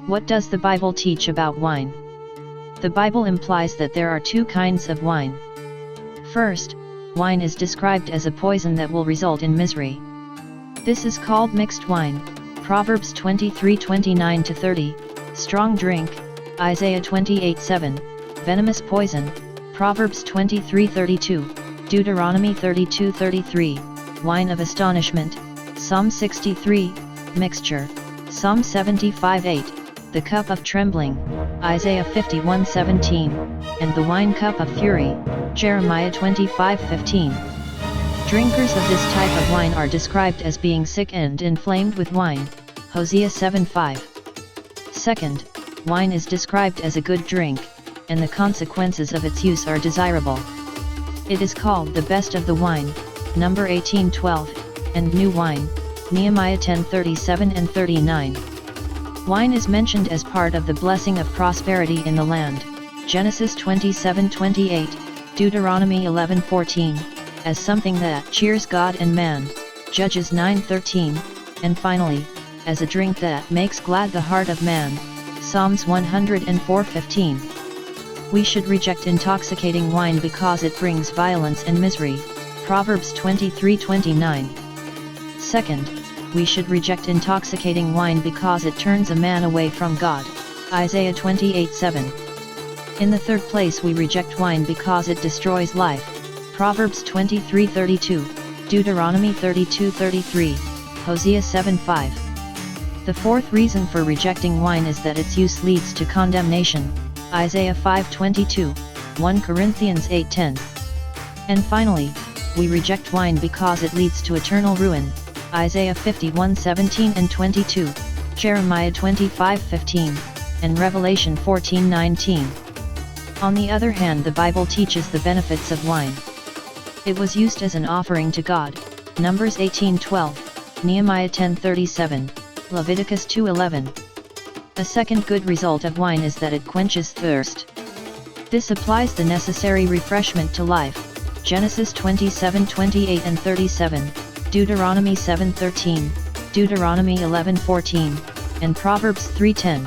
What does the Bible teach about wine? The Bible implies that there are two kinds of wine. First, wine is described as a poison that will result in misery. This is called mixed wine, Proverbs 23:29-30, strong drink, Isaiah 28:7, venomous poison, Proverbs 23:32, Deuteronomy 32:33, wine of astonishment, Psalm 63, mixture, Psalm 75:8, the cup of trembling, Isaiah 51:17, and the wine cup of fury, Jeremiah 25:15. Drinkers of this type of wine are described as being sick and inflamed with wine, Hosea 7:5. Second, wine is described as a good drink, and the consequences of its use are desirable. It is called the best of the wine, Number 18:12, and new wine, Nehemiah 10:37 and 39. Wine is mentioned as part of the blessing of prosperity in the land, Genesis 27:28, Deuteronomy 11:14, as something that cheers God and man, Judges 9:13, and finally, as a drink that makes glad the heart of man, Psalms 104:15. We should reject intoxicating wine because it brings violence and misery, Proverbs 23:29. Second, we should reject intoxicating wine because it turns a man away from God, Isaiah 28:7. In the third place, we reject wine because it destroys life, Proverbs 23:32, Deuteronomy 32:33, Hosea 7:5. The fourth reason for rejecting wine is that its use leads to condemnation, Isaiah 5:22, 1 Corinthians 8:10. And finally, we reject wine because it leads to eternal ruin, Isaiah 51:17 and 22, Jeremiah 25:15, and Revelation 14:19. On the other hand, the Bible teaches the benefits of wine. It was used as an offering to God, Numbers 18:12, Nehemiah 10:37, Leviticus 2:11. A second good result of wine is that it quenches thirst. This applies the necessary refreshment to life, Genesis 27:28 and 37, Deuteronomy 7:13, Deuteronomy 11:14, and Proverbs 3:10.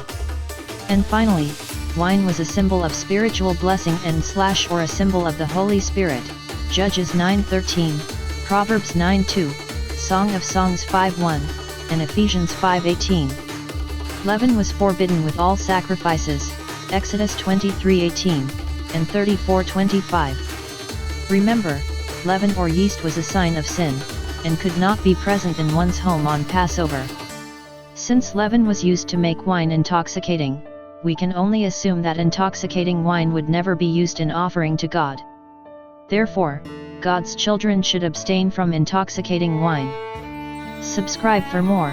And finally, wine was a symbol of spiritual blessing or a symbol of the Holy Spirit, Judges 9:13, Proverbs 9:2, Song of Songs 5:1, and Ephesians 5:18. Leaven was forbidden with all sacrifices, Exodus 23:18, and 34:25. Remember, leaven or yeast was a sign of sin, and could not be present in one's home on Passover. Since leaven was used to make wine intoxicating, we can only assume that intoxicating wine would never be used in offering to God. Therefore, God's children should abstain from intoxicating wine. Subscribe for more.